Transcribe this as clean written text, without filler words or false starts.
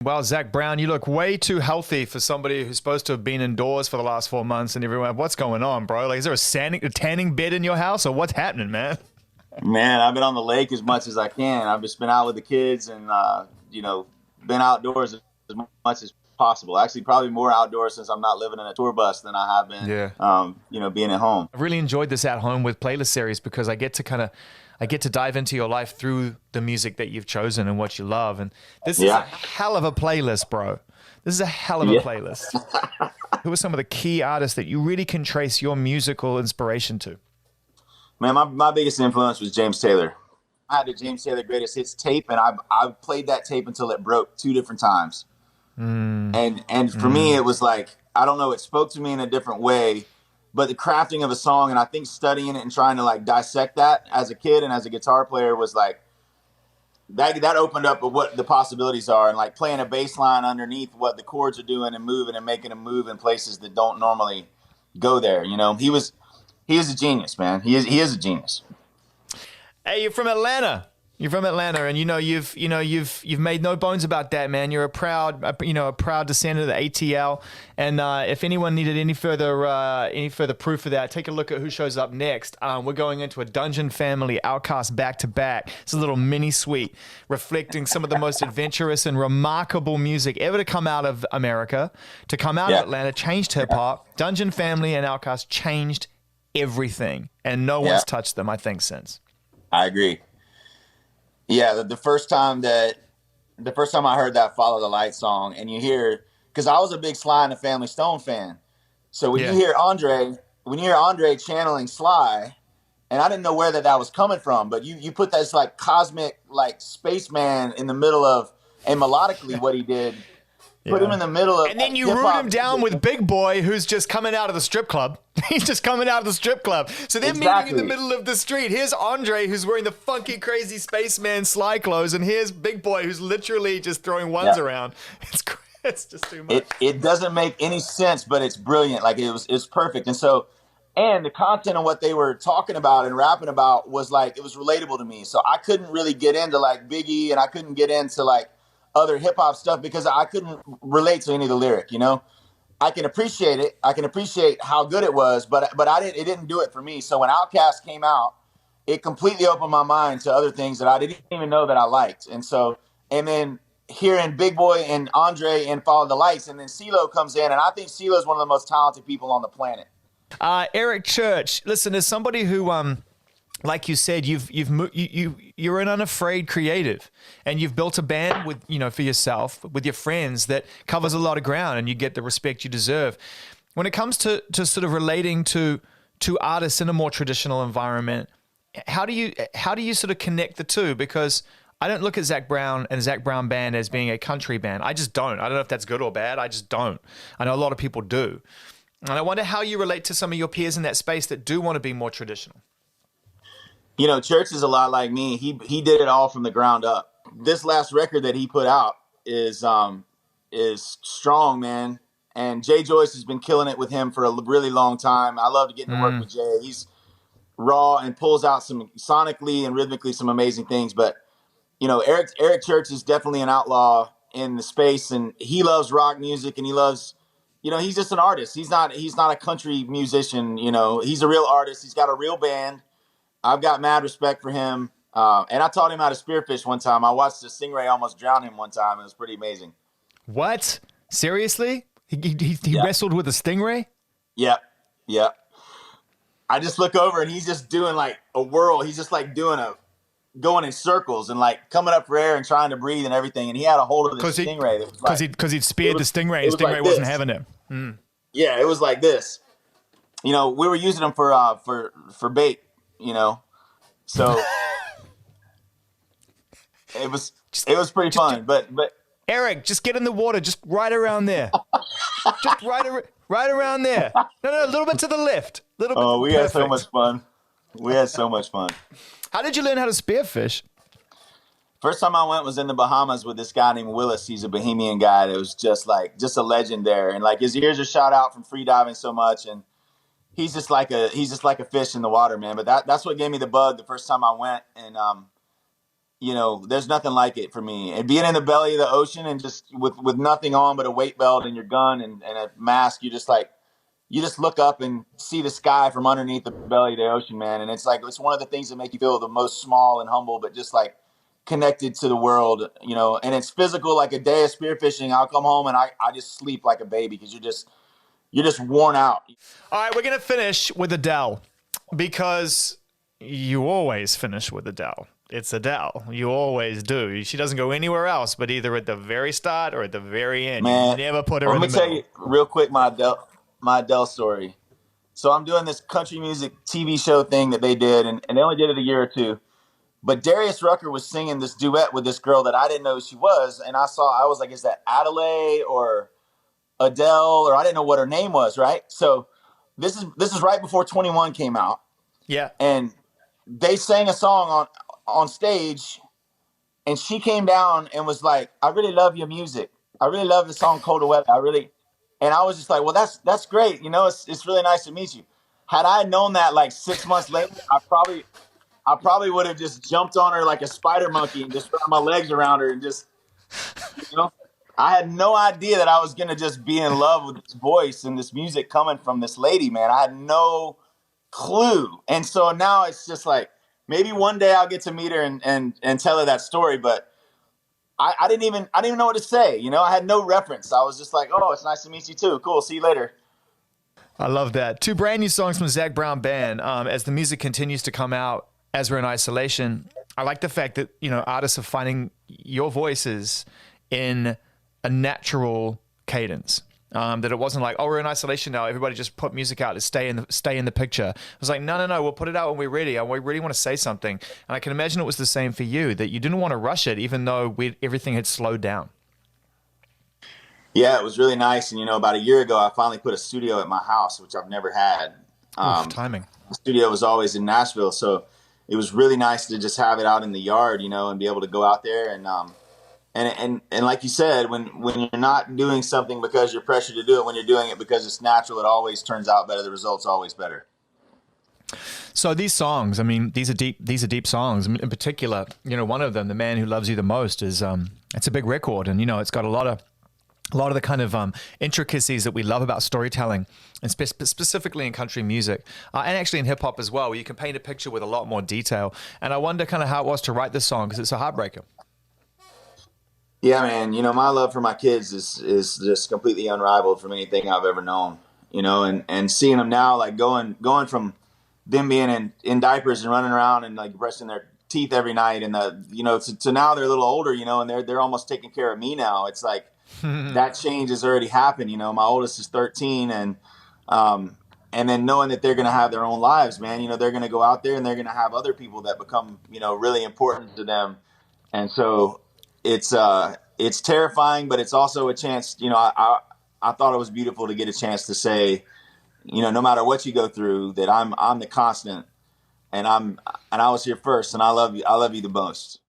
Well, Zach Brown, you look way too healthy for somebody who's supposed to have been indoors for the last 4 months. And everyone, what's going on, bro? Like, is there a tanning bed in your house, or what's happening, man? Man, I've been on the lake as much as I can. I've just been out with the kids and, been outdoors as much as possible. Actually, probably more outdoors since I'm not living in a tour bus than I have been, being at home. I've really enjoyed this At Home with Playlist series because I get to dive into your life through the music that you've chosen and what you love. And this is a hell of a playlist, bro. This is a hell of a playlist. Who are some of the key artists that you really can trace your musical inspiration to? Man, my biggest influence was James Taylor. I had the James Taylor Greatest Hits tape, and I've played that tape until it broke 2 different times. And for me, it was like, I don't know, it spoke to me in a different way. But the crafting of a song, and I think studying it and trying to like dissect that as a kid and as a guitar player was like, that opened up what the possibilities are, and like playing a bass line underneath what the chords are doing and moving and making them move in places that don't normally go there. You know, he is a genius, man. He is a genius. Hey, you're from Atlanta. You're from Atlanta, and you've made no bones about that, man. You're a proud descendant of the ATL. And if anyone needed any further proof of that, take a look at who shows up next. We're going into a Dungeon Family Outcast back to back. It's a little mini suite reflecting some of the most adventurous and remarkable music ever to come out of America, to come out of Atlanta, changed hip hop. Dungeon Family and Outcast changed everything, and no one's touched them, I think, since. I agree. Yeah, the first time I heard that Follow the Light song, and you hear, because I was a big Sly and the Family Stone fan. So when you hear Andre channeling Sly, and I didn't know where that was coming from, but you put this like cosmic, like spaceman in the middle of, and melodically what he did, put him in the middle of, and then you root him down with Big Boy, who's just coming out of the strip club. He's just coming out of the strip club. So they're meeting in the middle of the street. Here's Andre, who's wearing the funky, crazy spaceman Sly clothes, and here's Big Boy, who's literally just throwing ones around. It's just too much. It doesn't make any sense, but it's brilliant. Like it's perfect. And the content of what they were talking about and rapping about was like, it was relatable to me. So I couldn't really get into like Biggie, and I couldn't get into like other hip hop stuff because I couldn't relate to any of the lyric, you know. I can appreciate it. I can appreciate how good it was, but it didn't do it for me. So when Outkast came out, it completely opened my mind to other things that I didn't even know that I liked. And then hearing Big Boy and Andre and Follow the Lights, and then CeeLo comes in, and I think CeeLo is one of the most talented people on the planet. Eric Church, listen, as somebody who like you said, you're an unafraid creative, and you've built a band with, for yourself, with your friends, that covers a lot of ground, and you get the respect you deserve. When it comes to sort of relating to artists in a more traditional environment, how do you sort of connect the two? Because I don't look at Zach Brown and Zach Brown Band as being a country band. I just don't. I don't know if that's good or bad. I just don't. I know a lot of people do. And I wonder how you relate to some of your peers in that space that do want to be more traditional. Church is a lot like me. He did it all from the ground up. This last record that he put out is strong, man. And Jay Joyce has been killing it with him for a really long time. I love to get to work with Jay. He's raw and pulls out some sonically and rhythmically some amazing things. But Eric Church is definitely an outlaw in the space, and he loves rock music, and he loves, he's just an artist. He's not a country musician. He's a real artist. He's got a real band. I've got mad respect for him. And I taught him how to spearfish one time. I watched a stingray almost drown him one time. It was pretty amazing. What? Seriously? He wrestled with a stingray? Yep. I just look over and he's just doing like a whirl. He's just like going in circles and like coming up for air and trying to breathe and everything. And he had a hold of the stingray. Because he'd speared the stingray and the stingray wasn't having it. Yeah, it was like this. We were using them for bait. So it was pretty fun, but Eric, just get in the water, just right around there, just right around there. No, a little bit to the left. We had so much fun. How did you learn how to spearfish? First time I went was in the Bahamas with this guy named Willis. He's a Bahamian guy that was just a legend there, and like his ears are shot out from free diving so much, and he's just like a fish in the water, man. But that's what gave me the bug the first time I went. And there's nothing like it for me. And being in the belly of the ocean and just with nothing on but a weight belt and your gun and a mask, you just look up and see the sky from underneath the belly of the ocean, man. And it's like, it's one of the things that make you feel the most small and humble, but just like connected to the world, and it's physical. Like a day of spearfishing, I'll come home and I just sleep like a baby because you're just worn out. All right, we're going to finish with Adele because you always finish with Adele. It's Adele. You always do. She doesn't go anywhere else, but either at the very start or at the very end. Man, You never put her in let the me tell middle. you real quick my Adele story. So I'm doing this country music TV show thing that they did, and they only did it a year or two. But Darius Rucker was singing this duet with this girl that I didn't know who she was, and I was like, is that Adele or Adele, or I didn't know what her name was, right? So this is right before 21 came out, Yeah. and they sang a song on stage, and she came down and was like, "I really love your music. I really love the song Colder Weather. And I was just like, well, that's great. It's really nice to meet you. Had I known that like 6 months later, I probably would have just jumped on her like a spider monkey and just wrapped my legs around her and just, you know, I had no idea that I was gonna just be in love with this voice and this music coming from this lady, man. I had no clue. And so now it's just like maybe one day I'll get to meet her and tell her that story, but I didn't even know what to say. I had no reference. I was just like, oh, it's nice to meet you too. Cool. See you later. I love that. Two brand new songs from Zach Brown Band. As the music continues to come out, as we're in isolation, I like the fact that artists are finding your voices in a natural cadence. That it wasn't like, oh, we're in isolation now, everybody just put music out to stay in the picture. It was like, no, we'll put it out when we're ready. And we really want to say something. And I can imagine it was the same for you, that you didn't want to rush it, even though everything had slowed down. Yeah, it was really nice. And about a year ago, I finally put a studio at my house, which I've never had. Oof, timing. The studio was always in Nashville, so it was really nice to just have it out in the yard, and be able to go out there and like you said, when you're not doing something because you're pressured to do it, when you're doing it because it's natural, it always turns out better. The result's always better. So these songs, I mean, these are deep songs. In particular, one of them, "The Man Who Loves You the Most," is it's a big record, and it's got a lot of the kind of intricacies that we love about storytelling, and specifically in country music, and actually in hip hop as well, where you can paint a picture with a lot more detail. And I wonder kind of how it was to write this song, because it's a heartbreaker. Yeah, man. My love for my kids is just completely unrivaled from anything I've ever known. And seeing them now, like going from them being in diapers and running around and like brushing their teeth every night, and to now they're a little older, and they're almost taking care of me now. It's like that change has already happened. My oldest is 13, and then knowing that they're going to have their own lives, man. They're going to go out there and they're going to have other people that become really important to them, and so it's terrifying, but it's also a chance. I thought it was beautiful to get a chance to say, no matter what you go through, that I'm the constant, and I was here first, and I love you the most.